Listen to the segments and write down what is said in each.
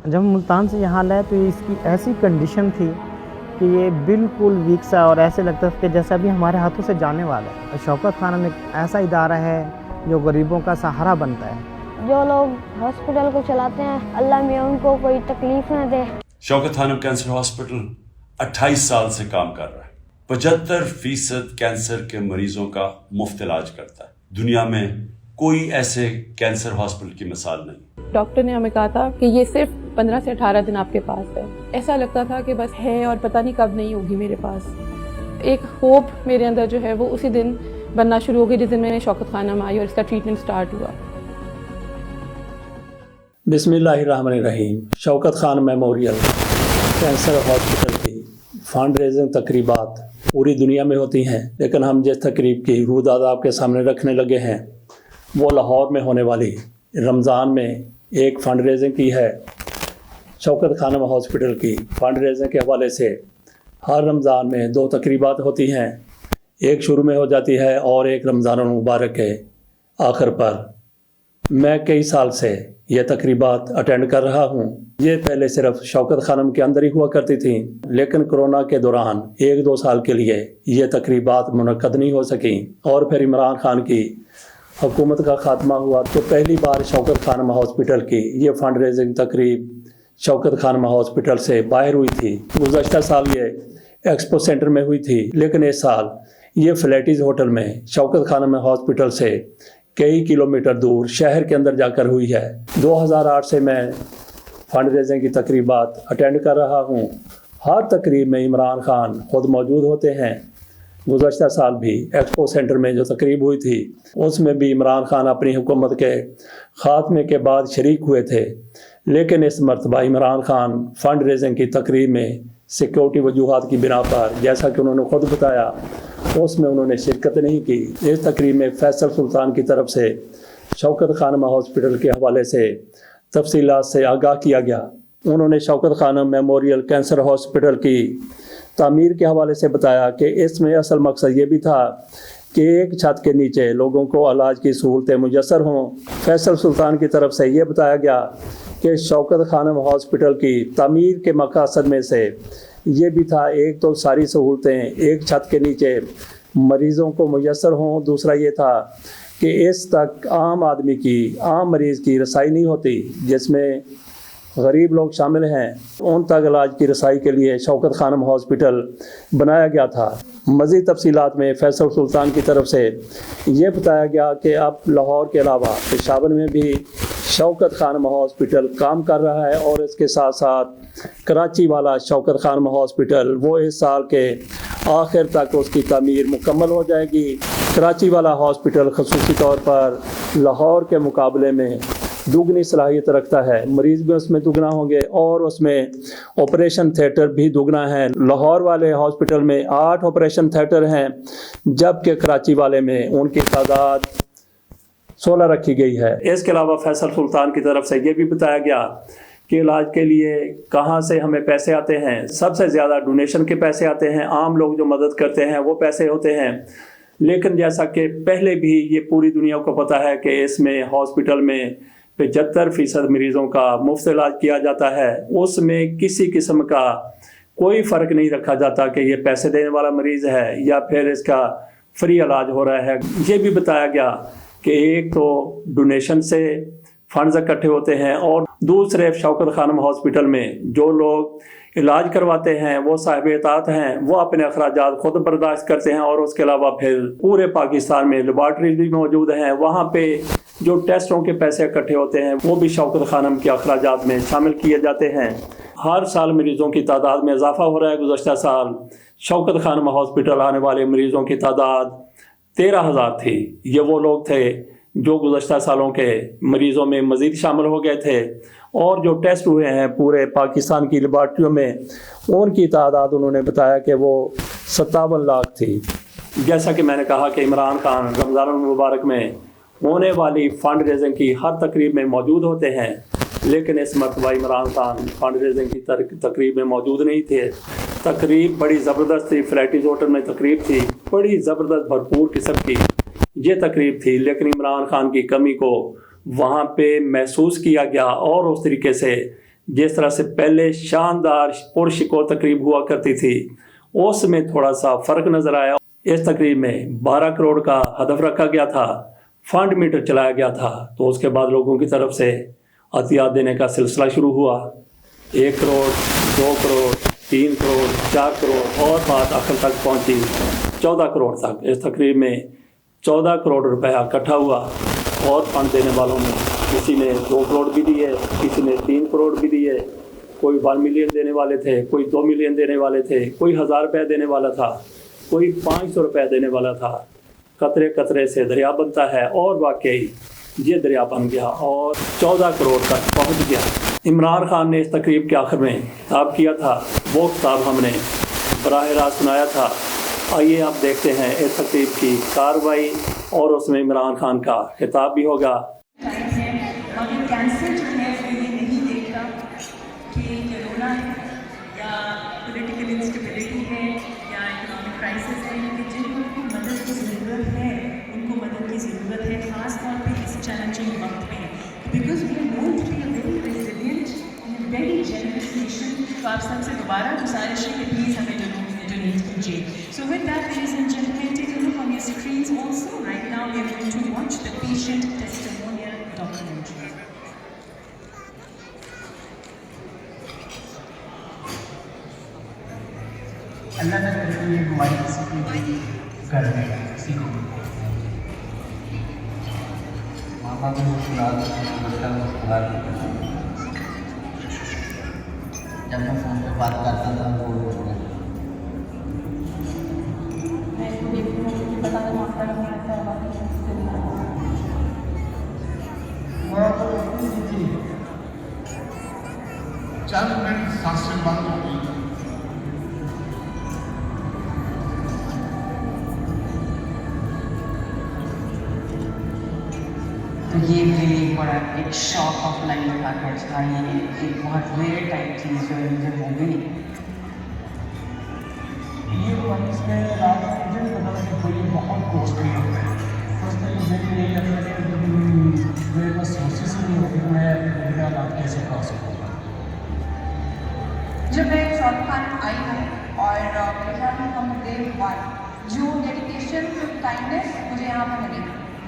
جب ملتان سے یہاں لائے تو اس کی ایسی کنڈیشن تھی کہ یہ بالکل ویک سا اور ایسے لگتا تھا کہ جیسا بھی ہمارے ہاتھوں سے جانے والا ہے. شوکت خانم ایک ایسا ادارہ ہے جو غریبوں کا سہارا بنتا ہے. جو لوگ ہاسپٹل کو چلاتے ہیں اللہ میں ان کو کوئی تکلیف نہ دے. شوکت خانم کینسر ہاسپٹل 28 سال سے کام کر رہا ہے. 75% کینسر کے مریضوں کا مفت علاج کرتا ہے. دنیا میں کوئی ایسے کینسر ہاسپٹل کی مثال نہیں. ڈاکٹر نے ہمیں کہا تھا کہ یہ صرف 15 سے 18 دن آپ کے پاس ہے. ایسا لگتا تھا کہ بس ہے اور پتہ نہیں کب نہیں ہوگی میرے پاس. ایک ہوپ میرے اندر جو ہے وہ اسی دن بننا شروع ہو گئی جس دن میں شوکت خانم آئی اور اس کا ٹریٹمنٹ سٹارٹ ہوا. بسم اللہ الرحمن الرحیم. شوکت خان میموریل کینسر ہاسپٹل کی فنڈ ریزنگ تقریبات پوری دنیا میں ہوتی ہیں، لیکن ہم جس تقریب کی روداد آپ کے سامنے رکھنے لگے ہیں وہ لاہور میں ہونے والی رمضان میں ایک فنڈ ریزنگ کی ہے. شوکت خانم ہاسپٹل کی فنڈ ریزنگ کے حوالے سے ہر رمضان میں 2 تقریبات ہوتی ہیں. ایک شروع میں ہو جاتی ہے اور ایک رمضان المبارک کے آخر پر. میں کئی سال سے یہ تقریبات اٹینڈ کر رہا ہوں. یہ پہلے صرف شوکت خانم کے اندر ہی ہوا کرتی تھیں، لیکن کرونا کے دوران 1-2 سال کے لیے یہ تقریبات منعقد نہیں ہو سکیں. اور پھر عمران خان کی حکومت کا خاتمہ ہوا تو پہلی بار شوکت خانم ہاسپٹل کی یہ فنڈ ریزنگ تقریب شوکت خانم ہاسپٹل سے باہر ہوئی تھی. گزشتہ سال یہ ایکسپو سینٹر میں ہوئی تھی، لیکن اس سال یہ فلیٹیز ہوٹل میں شوکت خانم ہاسپٹل سے کئی کلومیٹر دور شہر کے اندر جا کر ہوئی ہے. 2008 سے میں فنڈ ریزنگ کی تقریبات اٹینڈ کر رہا ہوں. ہر تقریب میں عمران خان خود موجود ہوتے ہیں. گزشتہ سال بھی ایکسپو سینٹر میں جو تقریب ہوئی تھی اس میں بھی عمران خان اپنی حکومت کے خاتمے کے بعد شریک ہوئے تھے، لیکن اس مرتبہ عمران خان فنڈ ریزنگ کی تقریب میں سیکیورٹی وجوہات کی بنا پر، جیسا کہ انہوں نے خود بتایا، اس میں انہوں نے شرکت نہیں کی. اس تقریب میں فیصل سلطان کی طرف سے شوکت خانم ہاسپٹل کے حوالے سے تفصیلات سے آگاہ کیا گیا. انہوں نے شوکت خانم میموریل کینسر ہاسپٹل کی تعمیر کے حوالے سے بتایا کہ اس میں اصل مقصد یہ بھی تھا کہ ایک چھت کے نیچے لوگوں کو علاج کی سہولتیں میسر ہوں. فیصل سلطان کی طرف سے یہ بتایا گیا کہ شوکت خانم ہاسپٹل کی تعمیر کے مقاصد میں سے یہ بھی تھا، ایک تو ساری سہولتیں ایک چھت کے نیچے مریضوں کو میسر ہوں، دوسرا یہ تھا کہ اس تک عام آدمی کی، عام مریض کی رسائی نہیں ہوتی، جس میں غریب لوگ شامل ہیں. ان تک علاج کی رسائی کے لیے شوکت خانم ہاسپٹل بنایا گیا تھا. مزید تفصیلات میں فیصل سلطان کی طرف سے یہ بتایا گیا کہ اب لاہور کے علاوہ پشاور میں بھی شوکت خانم ہاسپٹل کام کر رہا ہے، اور اس کے ساتھ ساتھ کراچی والا شوکت خانم ہاسپٹل وہ اس سال کے آخر تک اس کی تعمیر مکمل ہو جائے گی. کراچی والا ہاسپٹل خصوصی طور پر لاہور کے مقابلے میں دگنی صلاحیت رکھتا ہے. مریض بھی اس میں دگنا ہوں گے اور اس میں آپریشن تھیٹر بھی دگنا ہے. لاہور والے ہاسپٹل میں 8 آپریشن تھیٹر ہیں، جبکہ کراچی والے میں ان کی تعداد 16 رکھی گئی ہے. اس کے علاوہ فیصل سلطان کی طرف سے یہ بھی بتایا گیا کہ علاج کے لیے کہاں سے ہمیں پیسے آتے ہیں. سب سے زیادہ ڈونیشن کے پیسے آتے ہیں، عام لوگ جو مدد کرتے ہیں وہ پیسے ہوتے ہیں. لیکن جیسا کہ پہلے بھی یہ پوری دنیا کو پتہ ہے کہ اس میں ہاسپٹل میں 75% مریضوں کا مفت علاج کیا جاتا ہے. اس میں کسی قسم کا کوئی فرق نہیں رکھا جاتا کہ یہ پیسے دینے والا مریض ہے یا پھر اس کا فری علاج ہو رہا ہے. یہ بھی بتایا گیا کہ ایک تو ڈونیشن سے فنڈز اکٹھے ہوتے ہیں، اور دوسرے شوکت خانم ہاسپٹل میں جو لوگ علاج کرواتے ہیں وہ صاحب اطاعت ہیں، وہ اپنے اخراجات خود برداشت کرتے ہیں. اور اس کے علاوہ پھر پورے پاکستان میں لیبارٹریز بھی موجود ہیں، وہاں پہ جو ٹیسٹوں کے پیسے اکٹھے ہوتے ہیں وہ بھی شوکت خانم کے اخراجات میں شامل کیے جاتے ہیں. ہر سال مریضوں کی تعداد میں اضافہ ہو رہا ہے. گزشتہ سال شوکت خانم ہاسپٹل آنے والے مریضوں کی تعداد 13,000 تھی. یہ وہ لوگ تھے جو گزشتہ سالوں کے مریضوں میں مزید شامل ہو گئے تھے. اور جو ٹیسٹ ہوئے ہیں پورے پاکستان کی لیبارٹریوں میں، ان کی تعداد انہوں نے بتایا کہ وہ 57 لاکھ تھی. جیسا کہ میں نے کہا کہ عمران خان رمضان المبارک میں ہونے والی فنڈ ریزنگ کی ہر تقریب میں موجود ہوتے ہیں، لیکن اس مرتبہ عمران خان فنڈ ریزنگ کی تقریب میں موجود نہیں تھے. تقریب بڑی زبردست تھی، فلیٹیز ہوٹل میں تقریب تھی، بڑی زبردست بھرپور قسم کی یہ تقریب تھی. لیکن عمران خان کی کمی کو وہاں پہ محسوس کیا گیا اور اس طریقے سے جس طرح سے پہلے شاندار پرشکو تقریب ہوا کرتی تھی اس میں تھوڑا سا فرق نظر آیا. اس تقریب میں 12 کروڑ کا ہدف رکھا گیا تھا, فنڈ میٹر چلایا گیا تھا. تو اس کے بعد لوگوں کی طرف سے عطیات دینے کا سلسلہ شروع ہوا. 1 کروڑ, 2 کروڑ, 3 کروڑ, 4 کروڑ اور بات آخر تک پہنچی 14 کروڑ تک. اس تقریب میں 14 کروڑ روپیہ اکٹھا ہوا اور فنڈ دینے والوں میں کسی نے 2 کروڑ بھی دیے, کسی نے 3 کروڑ بھی دیے, کوئی 1 ملین دینے والے تھے, کوئی 2 ملین دینے والے تھے, کوئی 1000 روپے دینے والا تھا, کوئی 500 روپے دینے والا تھا. قطرے قطرے سے دریا بنتا ہے اور واقعی یہ دریا بن گیا اور 14 کروڑ تک پہنچ گیا. عمران خان نے اس تقریب کے آخر میں خطاب کیا تھا, وہ خطاب ہم نے براہ راست سنایا تھا. آئیے آپ دیکھتے ہیں اس تقریب کی کارروائی اور اس میں عمران خان کا خطاب بھی ہوگا. کینسر جو ہے وہ یہ نہیں دیکھتا کہ کروڑا ہے یا پولیٹیکل انسٹیبلٹی ہے یا اکنامک کرائسس ہے, کہ جن لوگوں کو مدد کی ضرورت ہے ان کو مدد کی ضرورت ہے, خاص طور پہ اس چیلنجنگ وقت میں, because we are known to be a very resilient and very generous nation. تو آپ سب سے دوبارہ گزارش ہے کہ پلیز ہمیں ڈونیٹ کیجیے. So with that ladies and gentlemen, take a look on your screens also. Right now we are going to watch the patient testimonial documentary. اللہ نہ کرے کہ یہ ہماری کسی کی گھر میں کسی کو ماں باپ کو بچہ جب میں فون پہ بات کرتا تھا وہ چند منٹ سانسیں بند ہو گئی. تو یہ بھی بڑا ایک شاک آف لائف تھا کہ اچھا یہ ایک بہت ریئر ٹائپ چیز جو مجھے ہو گئی. یہ اس میں رات مجھے نہیں پتا کہ کوئی بہت کوسٹلی ہوتا ہے. اس میں مجھے بھی یہی لگتا ہے کہ میرے پاس سورسز ہی نہیں ہوتی, میں میرا علاج کیسے کرا سکوں گا. جب میں شوکت آئی ہوں اور میرے خیال میں ہم ڈے 1 جو ڈیڈیکیشن کائنڈنیس مجھے یہاں پہ ملی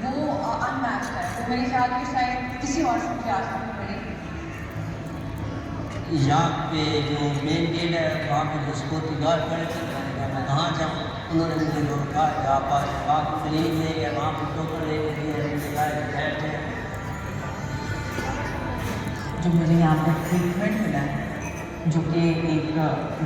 وہ انمیچ ہے. تو میرے خیال میں شاید کسی اور سے مجھے آج تک ملی. یہاں پہ جو مین گیٹ ہے وہاں پہ جو سیکورٹی گارڈ کھڑے تھے, میں کہاں جاؤں, انہوں نے مجھے روکا کہ آپ آپ کلینک لے گئے, وہاں پہ ٹوکن لے کے دیے, بیٹھے. جو مجھے یہاں پر ٹریٹمنٹ ملا ہے جو کہ ایک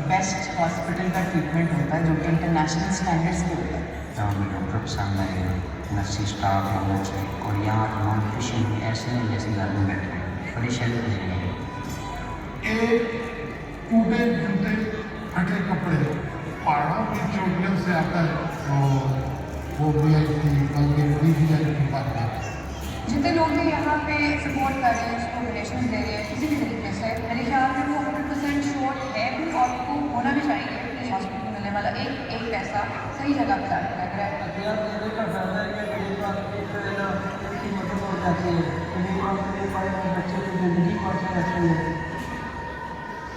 بیسٹ ہاسپٹل کا ٹریٹمنٹ ہوتا ہے جو کہ انٹرنیشنل اسٹینڈرڈس پہ ہوتا ہے. ہمیں ڈاکٹر پسند آئے, نرسی اسٹاف ہونا چاہیے, اور یہاں نان فیشن بھی ایسے ہیں جیسے گھر میں بیٹھے ہیں, بڑی شیلف لے رہے ہیں. ٹوٹے جوتے پھٹے کپڑے پہاڑوں کی چوٹیوں سے آتا ہے وہ بھی آئی تھی, بلکہ بڑی بھی آئی تھی بات ہے. جتنے لوگ بھی یہاں پہ سپورٹ کر رہے ہیں, اس کو ڈونیشن دے رہے ہیں کسی بھی طریقے سے, میرے خیال میں وہ 100% شیور ہے بھی اور کو ہونا بھی چاہیے کہ ہاسپٹل میں ملنے والا ایک پیسہ صحیح جگہ پہ جانے لگ رہا ہے.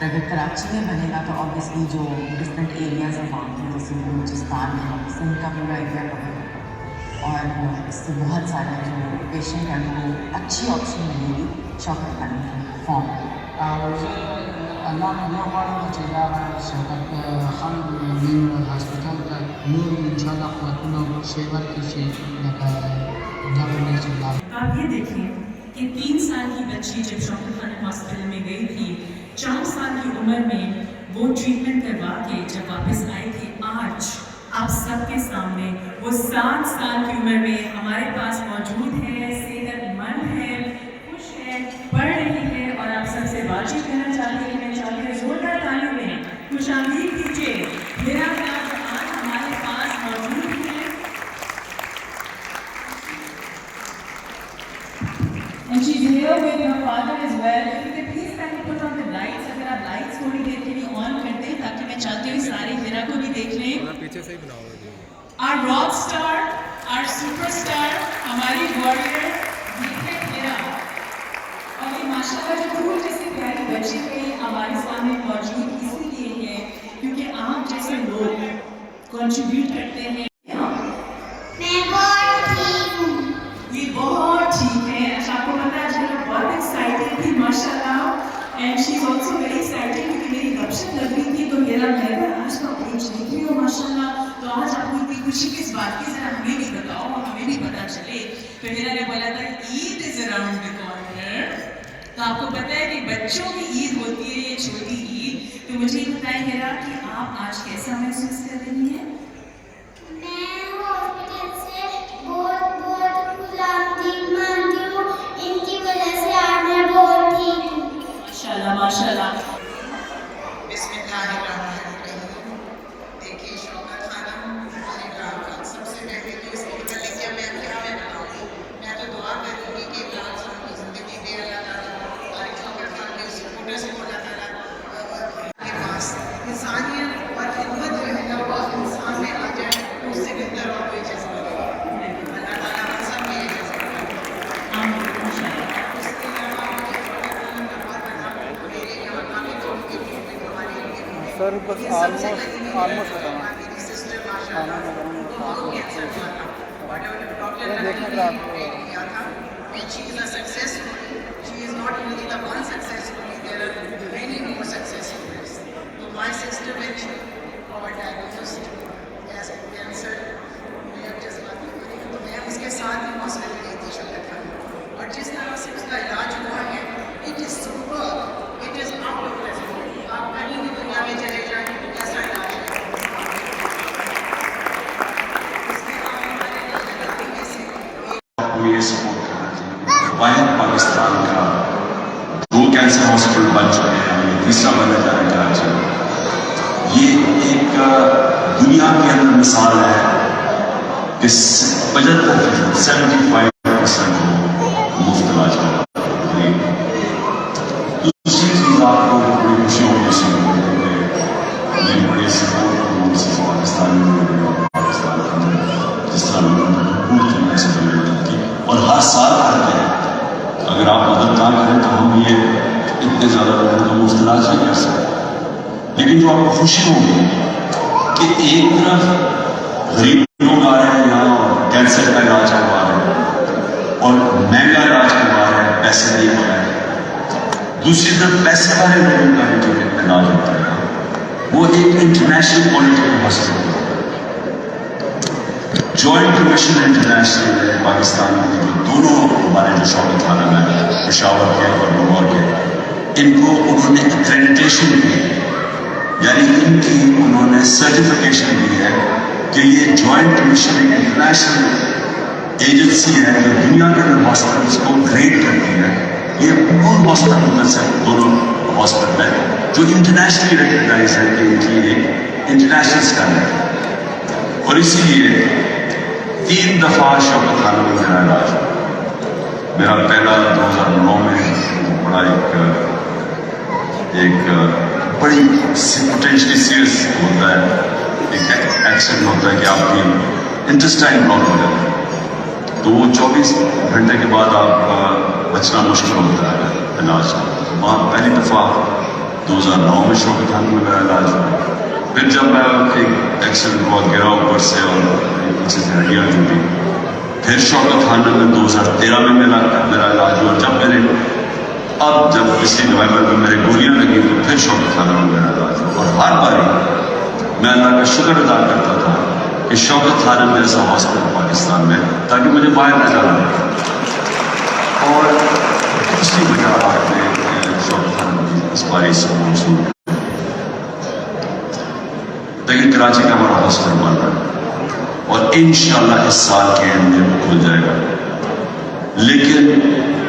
اگر کراچی میں بنے گا تو آبویسلی جو ڈفرینٹ ایریاز ہیں وہاں کی جیسے بلوچستان ہے اس ان کا پورا ایریا کور ہوگا, اور اس سے بہت سارے جو پیشنٹ ہیں وہ اچھی آپشن ملے گی شوکت خانم فارم. اللہ شوکت خانم ہسپتال کا نور ان شاء اللہ خاتون سیوا کی آپ یہ دیکھیں کہ 3 سال کی بچی جب شوکت خانم ہاسپٹل میں گئی تھی, 4 سال کی عمر میں وہ ٹریٹمنٹ کروا کے جب واپس آئے تھے, آج آپ سب کے سامنے وہ 7 سال کی عمر میں ہمارے پاس موجود ہے, صحت مند ہے, خوش ہے, پڑھ رہی ہے, اور آپ سب سے بات چیت کرنا چاہتی ہیں. میں چاہتی ہوں زوردار تالیوں میں خوش آمدید کیجیے میرا خیال جو آج ہمارے پاس موجود ہے. And she's here with her father as well. If you could please kindly put on the lights. اگر آپ لائٹس تھوڑی دیر کے لیے آن کر دیں تاکہ میں چاہتی ہوں سارے ہیرا کو بھی دیکھ لیں. پیچھے سے ہی بناؤ. Our rock star, our superstar, ہماری warrior, یہ ہے ہیرا. اور یہ ماشاءاللہ جو پھول جیسی پیاری بچی ہمارے سامنے موجود اسی لیے ہے کیونکہ آپ جیسے لوگ کنٹریبیوٹ کرتے ہیں. یہ بہت ٹھیک ہے. اچھا آپ کو پتا ہے جب بہت ایکسائٹیڈ تھی ماشاء اللہ and she is also very excited کیونکہ میری رپشن لگ رہی تھی تو میرا آج کا پیج دیکھ رہی ہو ماشاء اللہ. تو آج آپ کو اتنی خوشی کس بات کی ذرا ہمیں بھی بتاؤ اور ہمیں بھی پتا چلے. تو میرا نے بولا تھا عید از اراؤنڈ دا کارنر. تو آپ کو پتہ ہے کہ بچوں کی عید ہوتی ہے یہ چھوٹی عید. تو مجھے یہ بتائیں میرا کہ آپ آج کیسا محسوس کر رہی ہیں؟ ماشاء اللہ. بسم اللہ الرحمن الرحیم. دیکھیے شوکت خانم ہمارے گھر سب سے پہلے تو اس کے متعلق کیا میں بتاؤں. میں تو دعا کروں گی کہ لاکھ سال کی زندگی دے اللہ تعالیٰ اور شوکت خان کے سپورٹر سے اللہ تعالیٰ کے پاس انسانیت اور خدمت جو ہے نا وہ انسان میں آ جائے تو اس سے بہتر اور کوئی چیز نہیں ہے. اللہ تعالیٰ ہم سب میں یہ چیز سر بس آلموسٹ اس کے ساتھ ہی حوصلہ ملی تھی شوکت خانم. اور جس طرح سے اس کا علاج ہوا ہے it is super. It is out of this. آپ کہیں بھی دنیا میں چلے جائیں کیسا علاج ہے. اس کے کو یہ سپورٹ کرنا چاہیے. واحد پاکستان کا 2 کینسر ہاسپٹل بن چکے ہیں, تیسرا بننے جا رہا ہے کراچی. یہ ایک دنیا کے اندر مثال ہے کہ 75% مفت علاج کرتا ہے. دوسری چیز آپ کو بڑی خوشی ہوگی سننے کہ میموریل سپورٹ پاکستان پاکستان جس طرح حکومت سے کی اور ہر سال کرتے ہیں. اگر آپ مدد نہ کریں تو ہم یہ اتنے زیادہ لوگوں کا مفت علاج نہیں کر سکتے. لیکن جو آپ کو خوشی ہوگی کہ ایک طرف غریب لوگ آ رہے ہیں یہاں اور کینسر کا علاج کروا رہے ہیں اور مہنگا علاج کروا رہے ہیں, پیسے نہیں ہو رہے ہیں. دوسری طرف پیسے والے لوگوں کا بھی جو علاج ہوتا ہے وہ ایک انٹرنیشنل پولیٹیکل ہاسپٹل ہے. جوائنٹ کمیشن انٹرنیشنل ہے پاکستان کی, جو دونوں ہمارے جو شوکت خانم ہیں پشاور کے اور لاہور کے, ان کو انہوں نے ایکریڈیٹیشن دی, یعنی ان کی انہوں نے سرٹیفکیشن دی ہے کہ یہ جوائنٹ کمیشن ایک انٹرنیشنل ایجنسی ہے جو دنیا کے اندر ہاسپٹلس کو گریڈ کرتی ہے. یہ ان ہاسپٹل میں سے دونوں ہاسپٹل ہیں جو انٹرنیشنلی ریکگنائز ہے کہ ان کی ایک انٹرنیشنل اسٹینڈرڈ ہے. اور اسی لیے 3 دفعہ شوکت خانم میں میرا علاج. میرا پہلا 2009 میں بڑا ایک بڑی پوٹینشلی سیریس ہوتا ہے, ایک ایکسیڈنٹ ہوتا ہے کہ آپ کی انٹسٹائن بلاک ہو جاتا ہے. تو وہ 24 گھنٹے کے بعد آپ کا بچنا مشکل ہوتا ہے علاج. وہاں پہلی دفعہ 2009 میں شوکت خانم میں میرا علاج ہوا. پھر جب میں ایک ایکسیڈنٹ ہوا, گرا اوپر سے اور پیچھے سے ہڈیاں ٹوٹی, پھر شوکت خانم میں 2013 میں میرا علاج ہوا. جب پچھلی نومبر میں میرے گولیاں لگی تو پھر شوکت خانم میں میرا علاج ہوا. اور ہر باری میں اللہ کا شکر ادا کرتا تھا کہ شوکت خانم جیسا ہاسپٹل پاکستان میں, تاکہ مجھے باہر نہ جانا پڑے. اور دوسری وجہ آپ نے شوکت خانم کی اس باری سے موصول, لیکن کراچی کا ہمارا ہاسپٹل بن رہا ہے اور انشاءاللہ اس سال کے اینڈ میں کھل جائے گا. لیکن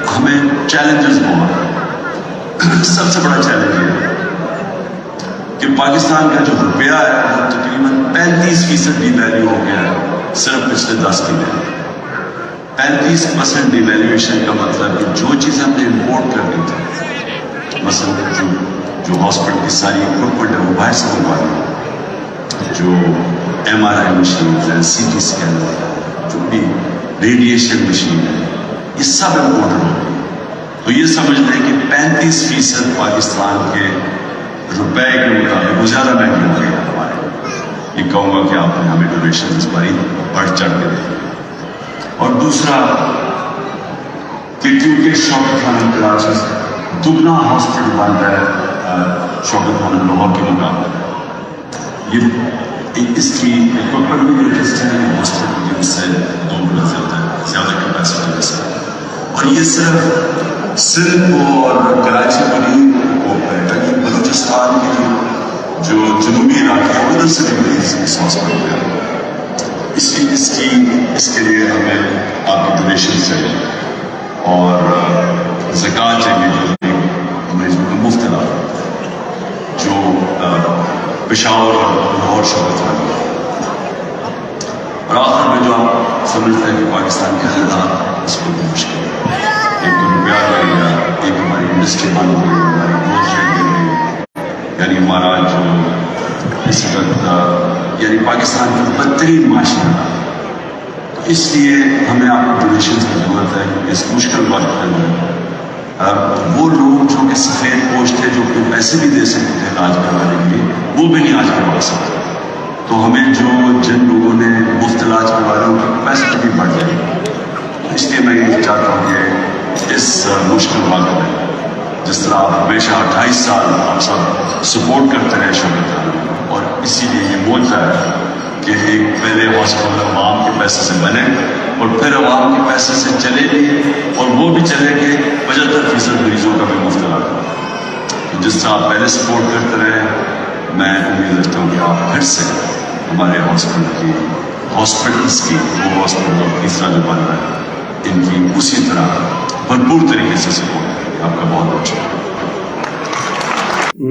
ہمیں چیلنجز بہت ہیں. سب سے بڑا چیلنج یہ ہے کہ پاکستان کا جو روپیہ ہے وہ تقریباً 35% ڈی ویلیو ہو گیا ہے صرف پچھلے 10 دن میں. 35% ڈی ویلیویشن کا مطلب کہ جو چیزیں ہم نے امپورٹ کرنی تھی, مثلا جو ہاسپٹل کی ساری اکوپمنٹ ہے وہ باہر سے منگوانی, جو MRI مشین ہے, CT اسکین ہے, جو بھی ریڈیشن مشین ہے, یہ سب امپورٹڈ ہو گئی. تو یہ سمجھ لیں کہ 35% پاکستان کے روپے کے مطابق وہ زیادہ مہنگی ہو گئی ہے ہمارے. یہ کہوں گا کہ آپ نے ہمیں ڈونیشن اس باری بڑھ چڑھ کے دیں. اور دوسرا کہ کیونکہ شوکت خانم کراچی سے دگنا ہاسپٹل بن رہا ہے شوکت خانم لاہور کے مقابلے. یہ اس کی اکوپمنٹ بھی لیٹسٹ ہے, ہاسپٹل کی اس سے 2 گنا زیادہ کیپیسٹی ہے سر. اور یہ صرف سندھ اور کراچی کو نہیں ہوتا ہے, تاکہ بلوچستان کے جو جنوبی علاقے ہیں ادھر سے بھی مریض اس ہاسپٹل میں آئے. اس کے لیے ہمیں آپ کی ڈونیشن چاہیے اور زکوٰۃ چاہیے جو مریضوں کا مفت علاج جو پشاور اور لاہور شوکت خانم. اور آخر میں جو آپ سمجھتے ہیں کہ پاکستان کے حالات اس کو بھی مشکل ہے, ایک تو روپیہ رہ گیا, ایک ہماری انڈسٹری بند ہو گئی, ہماری گروتھ ریٹ گر گئی, یعنی ہمارا جو اس وقت یعنی پاکستان کی بدترین معاشی ہے. اس لیے ہمیں آپ کو ڈونیشنز کی ضرورت ہے کہ اس مشکل وقت میں وہ لوگ جو کہ سفید پوش تھے جو کہ پیسے بھی دے سکتے تھے علاج کروانے کے لیے وہ بھی نہیں آج کروا سکتے. تو ہمیں جن لوگوں نے مفت علاج کروایا ان کی کیپیسٹی بھی بڑھ جائے گی. اس لیے میں یہ چاہتا ہوں کہ اس مشکل وقت میں جس طرح آپ ہمیشہ 28 سال آپ سب سپورٹ کرتے رہے شوکت خانم, اور اسی لیے یہ موجودہ ہے کہ ایک پہلے ہاسپٹل عوام کے پیسے سے بنے اور پھر عوام کے پیسے سے چلے بھی, اور وہ بھی چلے کہ 75% مریضوں کا بھی مفت علاج. جس طرح آپ پہلے سپورٹ کرتے رہے, میں امید رکھتا ہوں کہ آپ پھر سے ہمارے ہاسپٹلس کی وہ ہاسپٹل اور تیسرا جو بن رہا ہے ان کی اسی طرح بھرپور طریقے سے سپورٹ کریں. آپ کا بہت بہت شکریہ.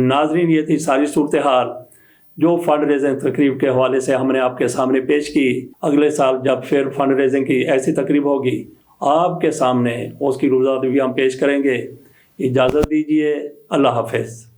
ناظرین, یہ تھی ساری صورتحال جو فنڈ ریزنگ تقریب کے حوالے سے ہم نے آپ کے سامنے پیش کی. اگلے سال جب پھر فنڈ ریزنگ کی ایسی تقریب ہوگی آپ کے سامنے اس کی روزہ بھی ہم پیش کریں گے. اجازت دیجیے, اللہ حافظ.